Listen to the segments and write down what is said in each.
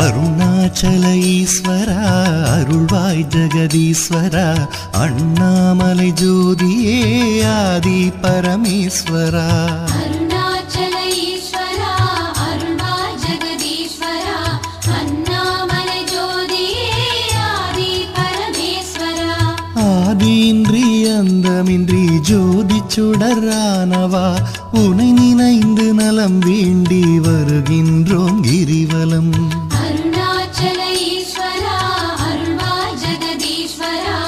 அருணாச்சல ஈஸ்வரா அருள்வாய் ஜெகதீஸ்வரா அண்ணாமலை ஜோதியே ஆதி பரமேஸ்வரா அருணாச்சல ஈஸ்வரா அருள்வாய் ஜெகதீஸ்வரா அண்ணாமலை ஜோதியே ஆதி பரமேஸ்வரா ஆதியின்றி அந்தமின்றி ஜோதி சுடரானவா உனை நினைந்து நலம் வேண்டி வருகின்றோம் கிரிவலம் அருணாச்சல ஈஸ்வரா அருள்வாய் ஜெகதீஸ்வரா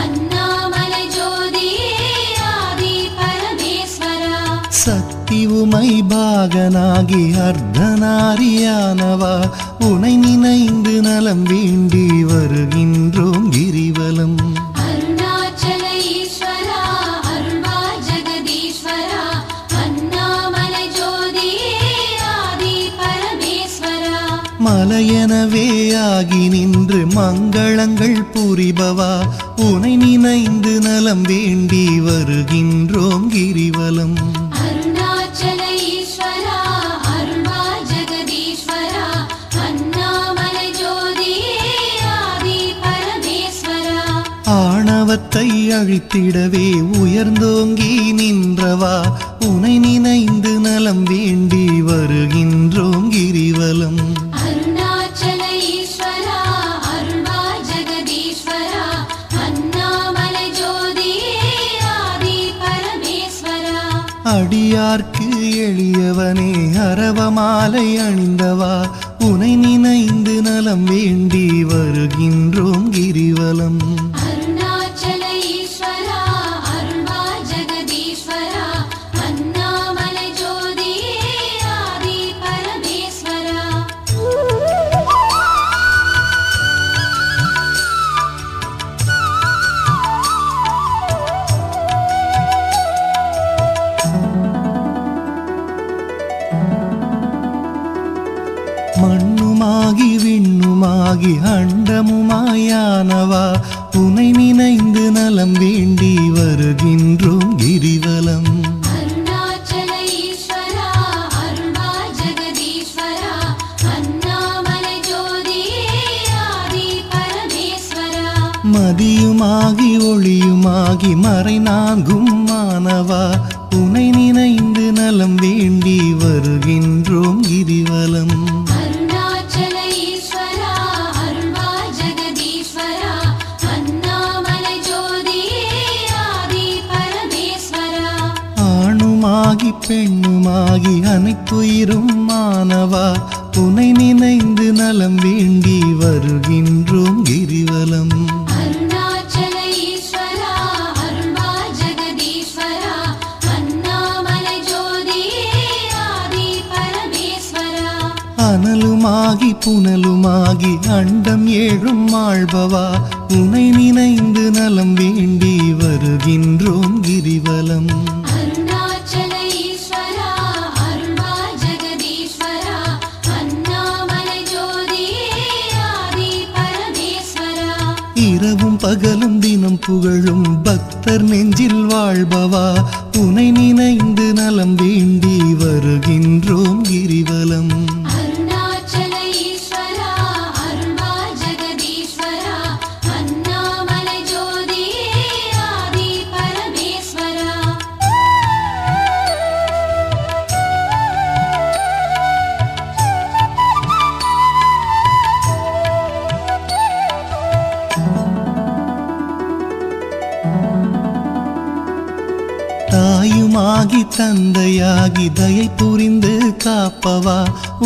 அண்ணாமலை ஜோதியே ஆதி பரமேஸ்வரா சக்தி உமை பாகனாகி அர்த்தநாரியானவா உனை நினைந்து நலம் வேண்டி வருகின்றோம் கிரிவலம் அருணாச்சல ஈஸ்வரா அருள்வாய் ஜெகதீஸ்வரா அண்ணாமலை ஜோதியே ஆதி பரமேஸ்வரா மலையெனவே ஆகி நின்று மங்களங்கள் புரிபவா உனை நினைந்து நலம் வேண்டி வருகின்றோம் கிரிவலம் அருணாச்சல ஈஸ்வரா அருள்வாய் ஜெகதீஸ்வரா அண்ணாமலை ஜோதியே ஆதி பரமேஸ்வரா ஆணவத்தை அழித்திடவே உயர்ந்தோங்கி நின்றவா உனை நினைந்து நலம் வேண்டி வருகின்றோம் கிரிவலம் அருணாச்சல ஈஸ்வரா அருள்வாய் ஜெகதீஸ்வரா அண்ணாமலை ஜோதியே ஆதி பரமேஸ்வரா அடியார்க்கு எளியவனே அரவமாலை அணிந்தவா உனை நினைந்து நலம் வேண்டி வருகின்றோம் கிரிவலம் அருணாச்சல ஈஸ்வரா அருள்வாய் ஜெகதீஸ்வரா அண்ணாமலை ஜோதியே ஆதி பரமேஸ்வரா மண்ணுமாகி விண்ணுமாகி அண்டமுமாயானவா உனை நினைந்து நலம் வேண்டி வருகின்றோம் கிரிவலம் அருணாச்சல ஈஸ்வரா அருள்வாய் ஜெகதீஸ்வரா அண்ணாமலை ஜோதியே ஆதி பரமேஸ்வரா மதியுமாகி ஒளியுமாகி மறைநான்கும் மானவா உனை நினைந்து நலம் வேண்டி வருகின்றோம் கிரிவலம் அருணாச்சல ஈஸ்வரா அருள்வாய் ஜெகதீஸ்வரா அண்ணாமலை ஜோதியே ஆதி பரமேஸ்வரா ஆணுமாகி பெண்ணுமாகி அனைத்துயிரும் மானவா உனை நினைந்து நலம் வேண்டி வருகின்றோம் கிரிவலம் அருணாச்சல ஈஸ்வரா அருள்வாய் ஜெகதீஸ்வரா அண்ணாமலை ஜோதியே ஆதி பரமேஸ்வரா அனலுமாகி புனலுமாகி அண்டம் ஏழும் ஆள்பவா உனை நினைந்து நலம் வேண்டி வருகின்றோம் கிரிவலம் அருணாச்சல ஈஸ்வரா அருள்வாய் ஜெகதீஸ்வரா அண்ணாமலை ஜோதியே ஆதி பரமேஸ்வரா இரவும் பகலும் தினம் புகழும் பக்தர் நெஞ்சில் வாழ்பவா உனை நினைந்து நலம் வேண்டி வருகின்றோம் கிரிவலம் அருணாச்சல ஈஸ்வரா அருள்வாய் ஜெகதீஸ்வரா அண்ணாமலை ஜோதியே ஆதி பரமேஸ்வரா தாயுமாகி தந்தையாகி தயை புரிந்து காப்பவா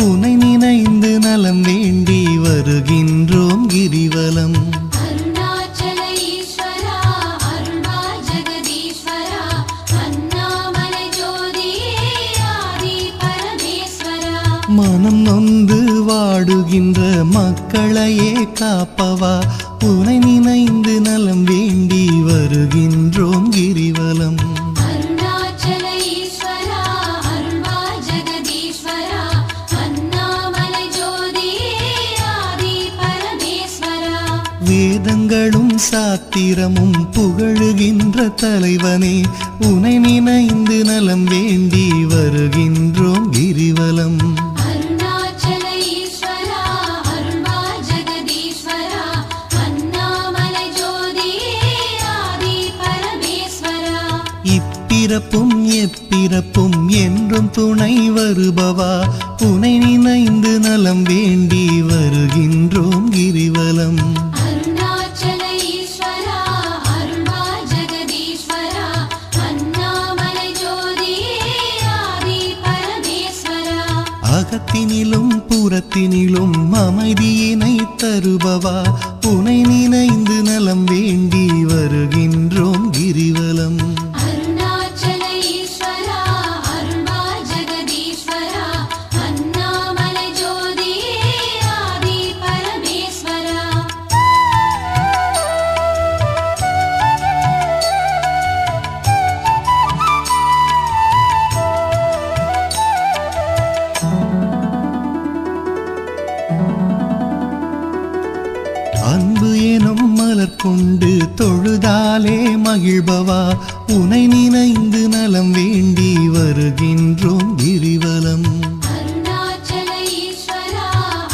உனை நினைந்து நலம் வேண்டி வருகின்றோம் கிரிவலம் அருணாச்சல ஈஸ்வரா அருள்வாய் ஜெகதீஸ்வரா அண்ணாமலை ஜோதியே ஆதி பரமேஸ்வரா மனம் நொந்து வாடுகின்ற மக்களையே காப்பவா உனை நினைந்து நலம் வேண்டி வருகின்றோம் கிரிவலம் அருணாச்சல ஈஸ்வரா அருள்வாய் ஜெகதீஸ்வரா அண்ணாமலை ஜோதியே ஆதி பரமேஸ்வரா வேதங்களும் சாத்திரமும் புகழுகின்ற தலைவனே உனை நினைந்து நலம் வேண்டி வருகின்றோம் கிரிவலம் அருணாச்சல ஈஸ்வரா அருள்வாய் இப்பிறப்பும் எப்பிறப்பும் என்றும் துணை வருபவா உனை நினைந்து நலம் வேண்டி வருகின்றோம் கிரிவலம். அருணாச்சல ஈஸ்வரா அருள்வா ஜெகதீஸ்வரா அண்ணாமலை ஜோதியே ஆதி பரமேஸ்வரா. அகத்தினிலும் புறத்தினிலும் அமைதியினை தருபவா உனை நினைந்து நலம் வேண்டி வருகின்றோம் கிரிவலம். அருணாச்சல ஈஸ்வரா அருள்வா ஜெகதீஸ்வரா அண்ணாமலை ஜோதியே ஆதி பரமேஸ்வரா. அன்பு எனும் மலர் கொண்டு தொழுதாலே மகிழ்பவா உனை நினைந்து நலம் வேண்டி வருகின்றோம் கிரிவலம். அருணாச்சல ஈஸ்வரா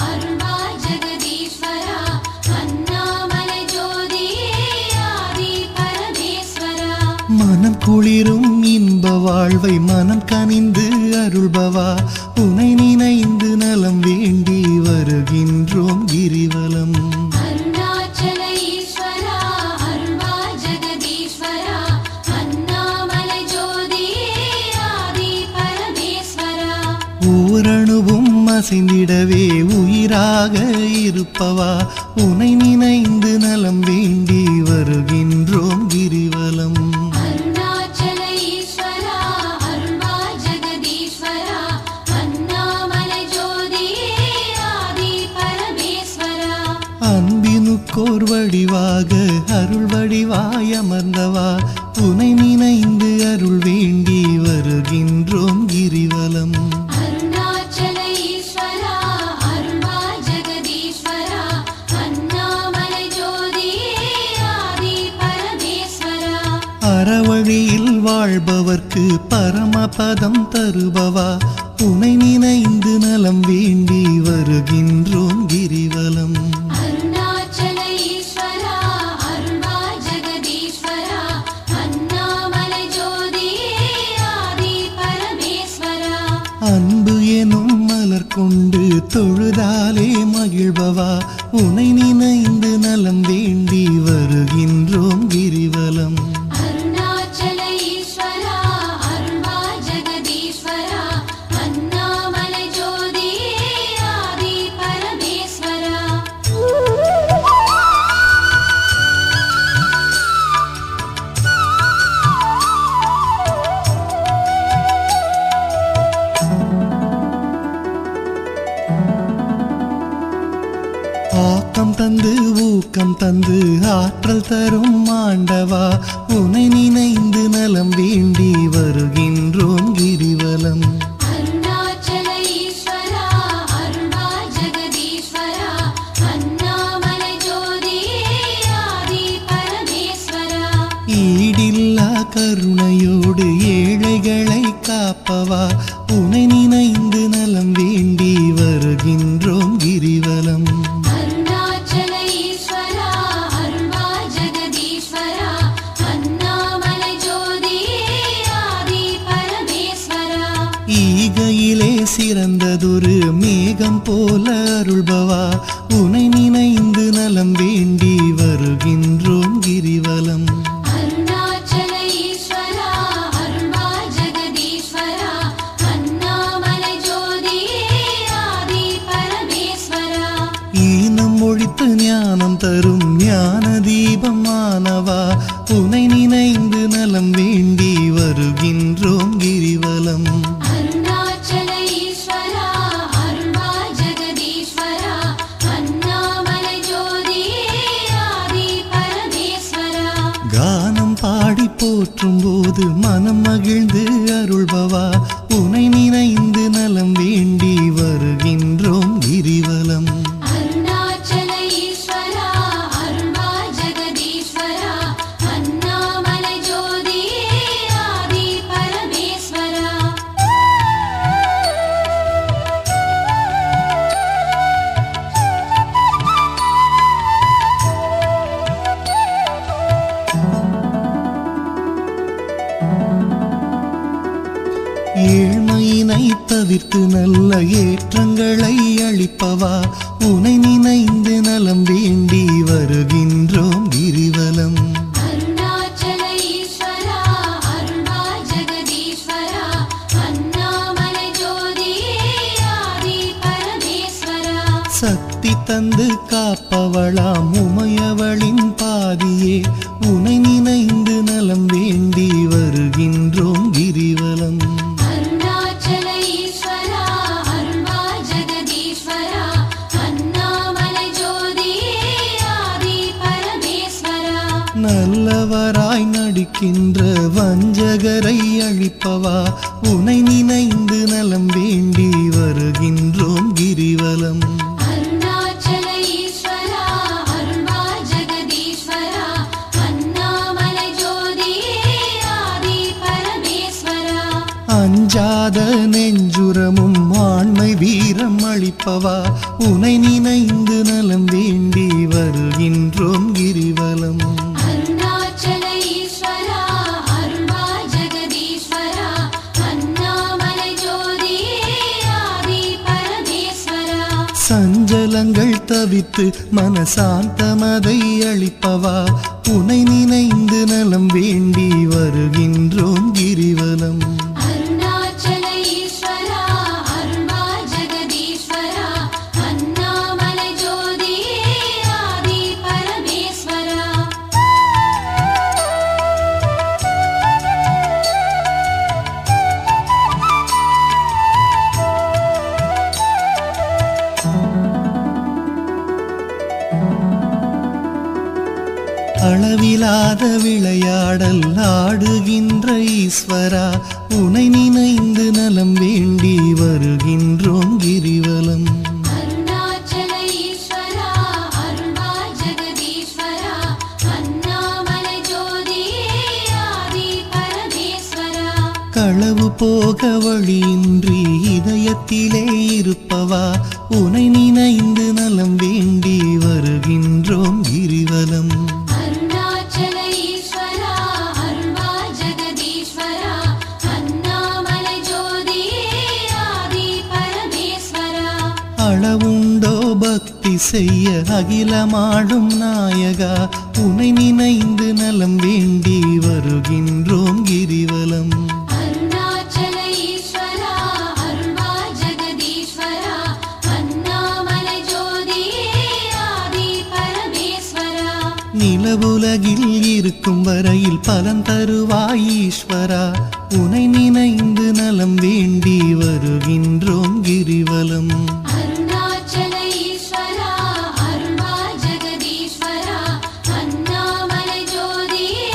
அருள்வா ஜெகதீஸ்வரா அண்ணாமலை ஜோதியே ஆதி பரமேஸ்வரா. மனம் குளிரும் இன்ப வாழ்வை மனம் கனிந்து அருள்பவா உனை நினைந்து நலம் வேண்டி வருகின்றோம் கிரிவலம். அருணாச்சல ஈஸ்வரா அருள்வா ஜெகதீஸ்வரா அண்ணாமலை ஜோதியே ஆதி பரமேஸ்வரா. ஓரணுவும் அசைந்திடவே உயிராக இருப்பவா உனை நினைந்து நலம் வேண்டி வருகின்றோம் கிரிவலம். அருணாச்சல ஈஸ்வரா அருள்வா ஜெகதீஸ்வரா அண்ணாமலை ஜோதியே ஆதி பரமேஸ்வரா. அன்பினுக்கோர் வடிவாக அருள் வடிவாய் அமர்ந்தவா உனை நினைந்து அருள் வேண்டி வருகின்றோம் கிரிவலம். அருணாச்சல ஈஸ்வரா அருள்வா ஜெகதீஸ்வரா அண்ணாமலை ஜோதியே ஆதி பரமேஸ்வரா. அறவழியில் வாழ்பவர்க்கு பரமபதம் தருபவா உனை நினைந்து நலம் வேண்டி வருகின்றோம் கிரிவலம். அருணாச்சல ஈஸ்வரா அருள்வா ஜெகதீஸ்வரா அண்ணாமலை ஜோதியே ஆதி பரமேஸ்வரா. அன்பு எனும் மலர் கொண்டு தொழுதாலே மகிழ்பவா உனை நினைந்து நலம் வேண்டி வருகின்றோம் கிரிவலம். அருணாச்சல ஈஸ்வரா அருள்வா ஜெகதீஸ்வரா அண்ணாமலை ஜோதியே ஆதி பரமேஸ்வரா. ஆக்கம் தந்து ஊக்கம் தந்து ஆற்றல் தரும் ஆண்டவா உனை நினைந்து நலம் வேண்டி வருகின்றோம் கிரிவலம். அருணாச்சல ஈஸ்வரா அருள்வா ஜெகதீஸ்வரா அண்ணாமலை ஜோதியே ஆதி பரமேஸ்வரா. ஈடில்லா கருணையோடு ஏழைகளை காப்பவா உனை நினைந்து நலம் வேண்டி வருகின்றோம் கிரிவலம். அருணாச்சல ஈஸ்வரா அருள்வா ஜெகதீஸ்வரா அண்ணாமலை ஜோதியே ஆதி பரமேஸ்வரா. ஈகையிலே சிறந்ததொரு மேகம் போல அருள்பவா உனை நினைந்து நலம் வேண்டி வருகின்றோம் கிரிவலம். அருணாச்சல ஈஸ்வரா அருள்வா ஜெகதீஸ்வரா அண்ணாமலை ஜோதியே ஆதி பரமேஸ்வரா. ஈனம் ஒழித்து ஞானம் தரும் ஞான தீபமானவா உனை நினைந்து நலம் வேண்டி வருகின்றோம் கிரிவலம். அருணாச்சல ஈஸ்வரா அருள்வா ஜெகதீஸ்வரா அண்ணாமலை ஜோதியே ஆதி பரமேஸ்வரா. கானம் பாடி போற்றும் போது மனம் மகிழ்ந்து அருள்பவா உனை நினைந்து நலம் வேண்டி வருகின்றோம் கிரிவலம். அருணாச்சல ஈஸ்வரா அருள்வா ஜெகதீஸ்வரா அண்ணாமலை ஜோதியே ஆதி பரமேஸ்வரா. தவிர்த்து நல்ல ஏற்றங்களை அளிப்பவா உனை நினைந்து நலம் வேண்டி வருகின்றோம் கிரிவலம். அருணாச்சல ஈஸ்வரா அருள்வா ஜெகதீஸ்வரா அண்ணாமலை ஜோதியே ஆதி பரமேஸ்வரா. சக்தி தந்து காப்பவளாம் உமையவளின் பாதியே உனை நினைந்து நலம் வேண்டி வருகின்றோம் கிரிவலம். அருணாச்சல ஈஸ்வரா அருள்வா ஜெகதீஸ்வரா அண்ணாமலை ஜோதியே ஆதி பரமேஸ்வரா. நல்லவராய் நடிக்கின்ற வஞ்சகரை அழிப்பவா உனை நினைந்து நலம் வேண்டி வருகின்றோம் கிரிவலம். அருணாச்சல ஈஸ்வரா அருள்வா ஜெகதீஸ்வரா அண்ணாமலை ஜோதியே ஆதி பரமேஸ்வரா. அஞ்சாத நெஞ்சுரமும் ஆண்மை வீரம் அளிப்பவா உனை நினைந்து நலம் வேண்டி வருகின்றோம் கிரிவலம். அருணாச்சல ஈஸ்வரா அருள்வா ஜெகதீஸ்வரா அண்ணாமலை ஜோதியே ஆதி பரமேஸ்வரா. சஞ்சலங்கள் தவித்து மனசாந்தமதை அளிப்பவா உனை நினைந்து நலம் வேண்டி வருகின்றோம் கிரிவலம். அருணாச்சல ஈஸ்வரா அருள்வா ஜெகதீஸ்வரா அண்ணாமலை ஜோதியே ஆதி பரமேஸ்வரா. அளவிலாத விளையாடல் ஆடுகின்ற ஈஸ்வரா உனை நினைந்து நலம் வேண்டி வருகின்றோம் கிரிவலம். அருணாச்சல ஈஸ்வரா அருள்வா ஜெகதீஸ்வரா அண்ணாமலை ஜோதியே ஆதி பரமேஸ்வரா. களவு போக வழியின்றி இதயத்திலே இருப்பவா உனை நினைந்து நலம் வேண்டி வருகின்றோம் கிரிவலம். அருணாச்சல ஈஸ்வரா அருள்வா ஜெகதீஸ்வரா அண்ணாமலை ஜோதியே ஆதி பரமேஸ்வரா. அளவுண்டோ பக்தி செய்ய அகிலமாடும் நாயகா உனை நினைந்து நலம் வேண்டி வருகின்றோம் கிரிவலம். அருணாச்சல ஈஸ்வரா அருள்வா ஜெகதீஸ்வரா அண்ணாமலை ஜோதியே ஆதி பரமேஸ்வரா. நிலவுலகில் இருக்கும் வரையில் பலன் தருவாய் ஈஸ்வரா உனை நினைந்து நலம் வேண்டி வருகின்றோம் கிரிவலம். அருணாச்சல ஈஸ்வரா அருள்வா ஜெகதீஸ்வரா அண்ணாமலை ஜோதியே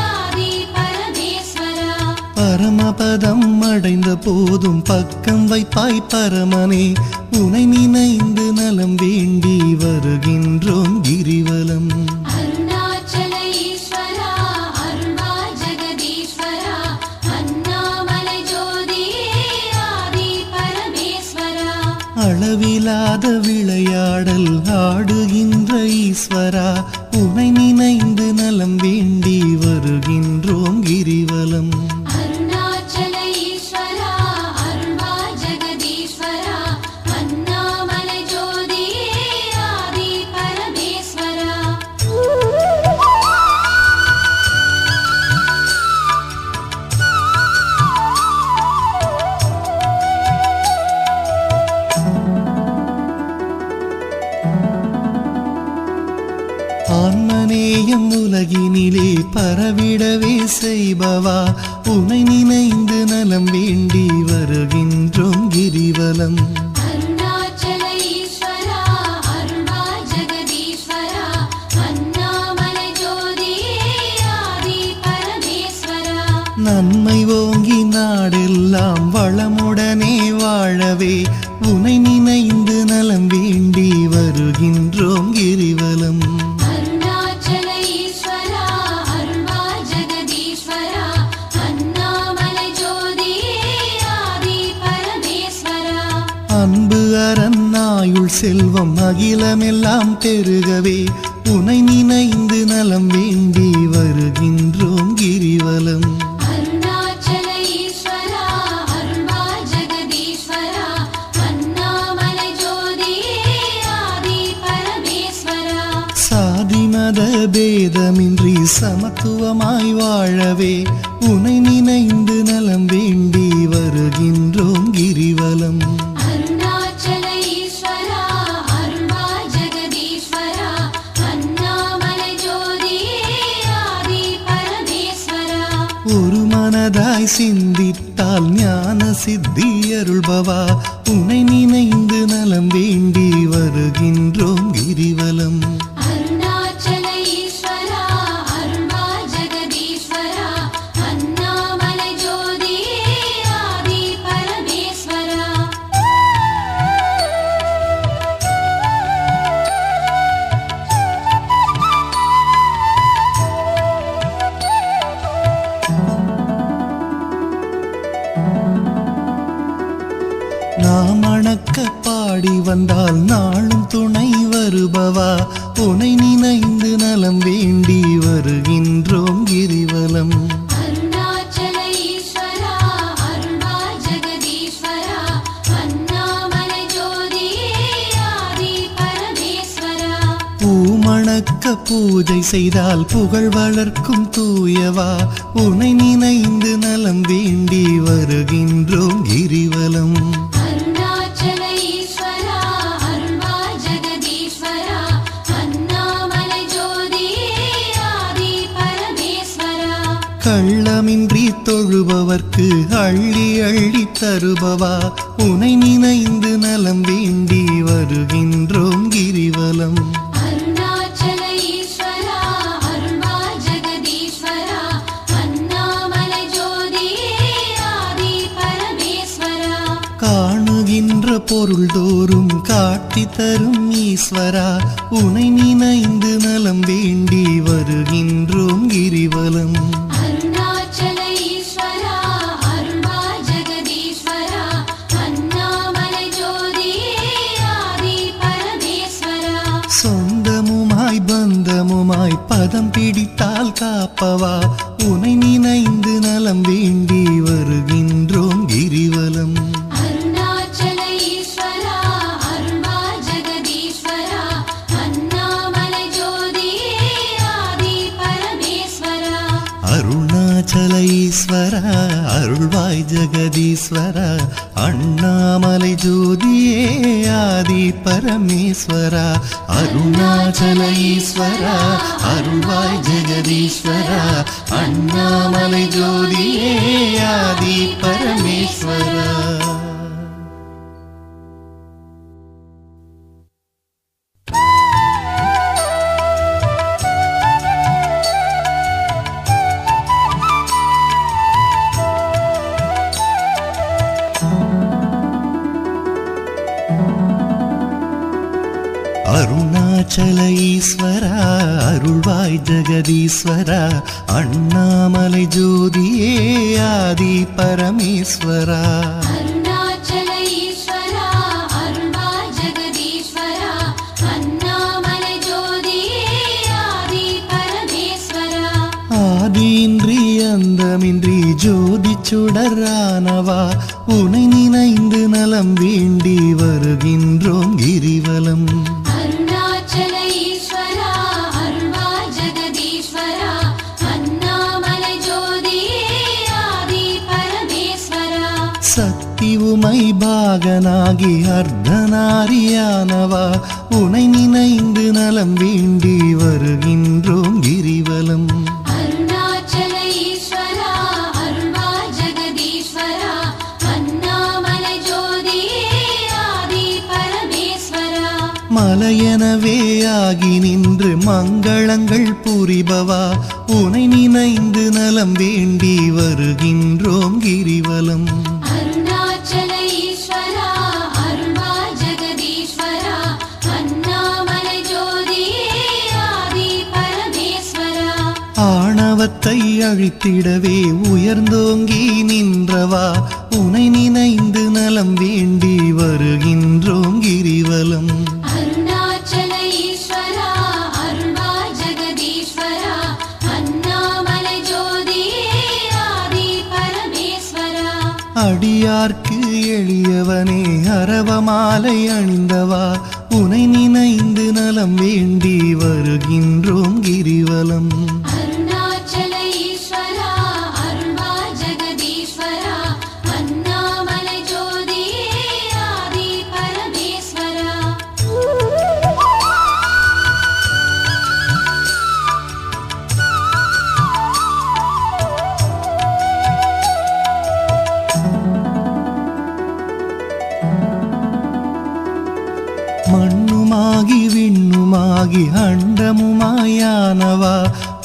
ஆதி பரமேஸ்வரா. பரமபதம் அடைந்த போதும் பக்கம் வைப்பாய் பரமனே உனை நினைந்து நலம் வேண்டி வருகின்றோம் கிரிவலம். அருணாச்சல ஈஸ்வரா அருள்வா ஜெகதீஸ்வரா அண்ணாமலை ஜோதியே ஆதி பரமேஸ்வரா. அளவிலாத விளையாடல் ஆடுகின்ற ஈஸ்வரா உனை நினைந்து நலம் வேண்டி வருகின்றோம் கிரிவலம். அருணாச்சல ஈஸ்வரா அருள்வா ஜெகதீஸ்வரா அண்ணாமலை ஜோதியே ஆதி பரமேஸ்வரா. ஆன்மநேயம் உலகினிலே பரவிடவே செய்பவா உனை நினைந்து நலம் வேண்டி வருகின்றோம் கிரிவலம். அருணாச்சல ஈஸ்வரா அருள்வா ஜெகதீஸ்வரா அண்ணாமலை ஜோதியே ஆதி பரமேஸ்வரா. நன்மை ஓங்கி நாடெல்லாம் வளமுடனே வாழவே உனை நினைந்து நலம் வேண்டி வருகின்றோம் கிரிவலம். அருணாச்சல ஈஸ்வரா அருள்வா ஜெகதீஸ்வரா அண்ணாமலை ஜோதியே ஆதி பரமேஸ்வரா. அன்பு அரணாயுள் செல்வம் அகிலமெல்லாம் பெருகவே உனை நினைந்து நலம் வேண்டி வருகின்றோம் கிரிவலம். அருணாச்சல ஈஸ்வரா அருள்வா ஜெகதீஸ்வரா பேதமின்றி சமத்துவமாய் வாழவே உனை நினைந்து நலம் வேண்டி வருகின்றோம் கிரிவலம். அருணாச்சல ஈஸ்வரா அருள்வாய் ஜெகதீஸ்வரா அண்ணாமலை ஜோதியே ஆதி பரமேஸ்வரா. ஒரு மனதாய் சிந்தித்தால் ஞான சித்தி அருள்பவா உனை நினைந்து நலம் வேண்டி வருகின்றோம் கிரிவலம். அருணாச்சல ஈஸ்வரா அருள்வாய் ஜெகதீஸ்வரா அண்ணாமலை ஜோதியே ஆதி பரமேஸ்வரா. நாம் அணக்க பாடி வந்தால் நாளும் துணை வருபவா உனை நினைந்து நலம் வேண்டி வருகின்றோம் கிரிவலம். அருணாச்சல ஈஸ்வரா அருள்வாய் ஜெகதீஸ்வரா அண்ணாமலை ஜோதியே ஆதி பரமேஸ்வரா. பூமணக்க பூஜை செய்தால் புகழ் வளர்க்கும் தூயவா உனை நினைந்து நலம் வேண்டி வருகின்றோம் கிரிவலம். அருணாச்சல ஈஸ்வரா அருள்வாய் ஜெகதீஸ்வரா அண்ணாமலை ஜோதியே ஆதி பரமேஸ்வரா. கள்ளமின்றி தொழுபவர்க்கு அள்ளி அள்ளி தருபவா உனை நினைந்து நலம் வேண்டி வருகின்றோம் கிரிவலம். அருணாச்சல ஈஸ்வரா அருள்வாய் ஜெகதீஸ்வரா அண்ணாமலை ஜோதியே ஆதி பரமேஸ்வரா. காணுகின்ற பொருள் தோறும் காட்டி தரும் ஈஸ்வரா உனை நினைந்து நலம் வேண்டி வருகின்றோம் கிரிவலம். அருணாச்சல ஈஸ்வரா அருள்வாய் ஜெகதீஸ்வரா அண்ணாமலை ஜோதியே ஆதி பரமேஸ்வரா. சொந்தமுமாய் பந்தமுமாய் பதம் பிடித்தால் காப்பவா உனை நினைந்து நலம் வேண்டி வருகின்றோம் கிரிவலம். அருணாச்சல ஈஸ்வரா அருள்வாய் ஜெகதீஸ்வரா அண்ணாமலை ஜோதியே ஆதி பரமேஸ்வரா. அருணாச்சல ஈஸ்வரா அருள்வாய் ஜெகதீஸ்வரா அண்ணாமலை ஜோதியே ஆதி பரமேஸ்வரா. அருணாச்சல ஈஸ்வரா அருள்வாய் ஜெகதீஸ்வரா அண்ணாமலை ஜோதியே ஆதி பரமேஸ்வரா. அருணாச்சல ஈஸ்வரா அருள்வாய் ஜெகதீஸ்வரா அண்ணாமலை ஜோதியே ஆதி பரமேஸ்வரா. அருணாச்சல ஈஸ்வரா அருள்வாய் ஜெகதீஸ்வரா அண்ணாமலை ஜோதியே ஆதி பரமேஸ்வரா. ஆதியின்றி அந்தமின்றி ஜோதி சுடரானவா உனை நினைந்து நலம் வேண்டி வருகின்றோம் கிரிவலம். அருணாச்சல ஈஸ்வரா அருள்வாய் ஜெகதீஸ்வரா அண்ணாமலை ஜோதியே ஆதி பரமேஸ்வரா. சக்தி உமை பாகனாகி அர்த்தநாரியானவா உனை நினைந்து நலம் வேண்டி வருகின்றோம் கிரிவலம். அருணாச்சல ஈஸ்வரா அருள்வாய் ஜெகதீஸ்வரா அண்ணாமலை ஜோதியே ஆதி பரமேஸ்வரா. மலையெனவே ஆகி நின்று மங்களங்கள் புரிபவா உனை நினைந்து நலம் வேண்டி வருகின்றோம் கிரிவலம். அருணாச்சல ஈஸ்வரா அருள்வாய் ஜெகதீஸ்வரா அண்ணாமலை ஜோதியே ஆதி பரமேஸ்வரா. ஆணவத்தை அழித்திடவே உயர்ந்தோங்கி நின்றவா உனை நினைந்து நலம் வேண்டி வருகின்றோம் கிரிவலம். அருணாச்சல ஈஸ்வரா அருள்வாய் ஜெகதீஸ்வரா அண்ணாமலை ஜோதியே ஆதி பரமேஸ்வரா. அடியார்க்கு எளியவனே அரவமாலை அணிந்தவா உனை நினைந்து நலம் வேண்டி வருகின்றோம் கிரி அனலுமாகி அண்டமுமாயானவா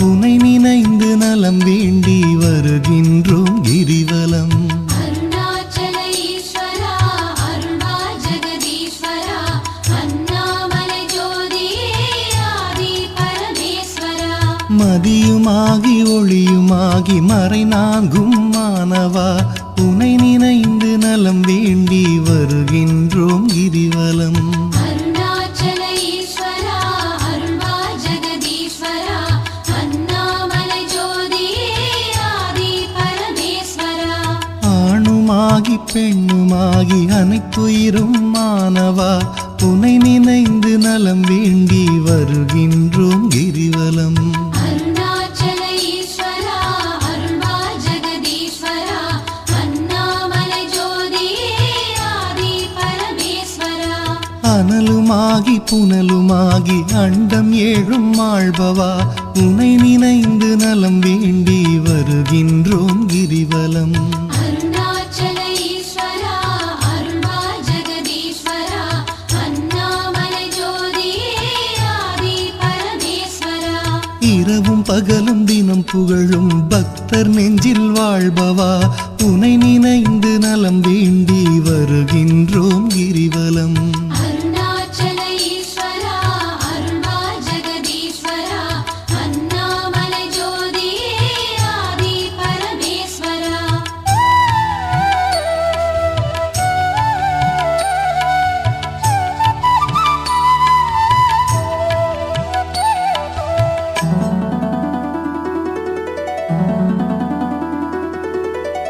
உனை நினைந்து நலம் வேண்டி வருகின்றோம் கிரிவலம். அருணாச்சல ஈஸ்வரா அருள்வா ஜெகதீஸ்வரா அண்ணாமலை ஜோதியே ஆதி பரமேஸ்வரா. மதியுமாகி ஒளியுமாகி மறை நான்கும் மானவா உனை நினைந்து நலம் வேண்டி வருகின்றோம் கிரிவலம். அருணாச்சல ஈஸ்வரா அருள்வா ஜெகதீஸ்வரா அண்ணாமலை ஜோதியே ஆதி பரமேஸ்வரா. ஆணுமாகி பெண்ணுமாகி அனைத்துயிரும் மானவா உனை நினைந்து நலம் வேண்டி வருகின்றோம் கிரிவலம். அருணாச்சல ஈஸ்வரா அருள்வா ஜெகதீஸ்வரா அண்ணாமலை ஜோதியே ஆதி பரமேஸ்வரா. அனலுமாகி புனலுமாகி அண்டம் ஏழும் ஆள்பவா உனை நினைந்து நலம் வேண்டி வருகின்றோம் கிரிவலம். அருணாச்சல ஈஸ்வரா அருள்வா ஜெகதீஸ்வரா அண்ணாமலை ஜோதியே ஆதி பரமேஸ்வரா. இரவும் பகலும் தினம் புகழும் பக்தர் நெஞ்சில் வாழ்பவா உனை நினைந்து நலம் வேண்டி வருகின்றோம் கிரிவலம். அருணாச்சல ஈஸ்வரா அருள்வா ஜெகதீஸ்வரா அண்ணாமலை ஜோதியே ஆதி பரமேஸ்வரா.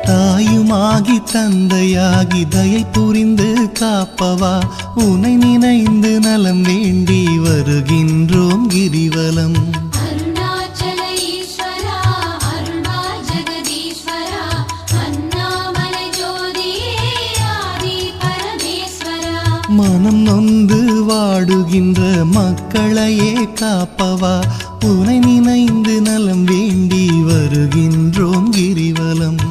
தாயுமாகி தந்தையாகி தயை புரிந்து காப்பவா உனை நினைந்து நலம் வேண்டி வருகின்றோம் கிரிவலம். அருணாச்சல ஈஸ்வரா அருள்வா ஜெகதீஸ்வரா அண்ணாமலை ஜோதியே ஆதி பரமேஸ்வரா. மனம் நொந்து வாடுகின்ற மக்களையே காப்பவா உனை நினைந்து நலம் வேண்டி வருகின்றோம் கிரிவலம்.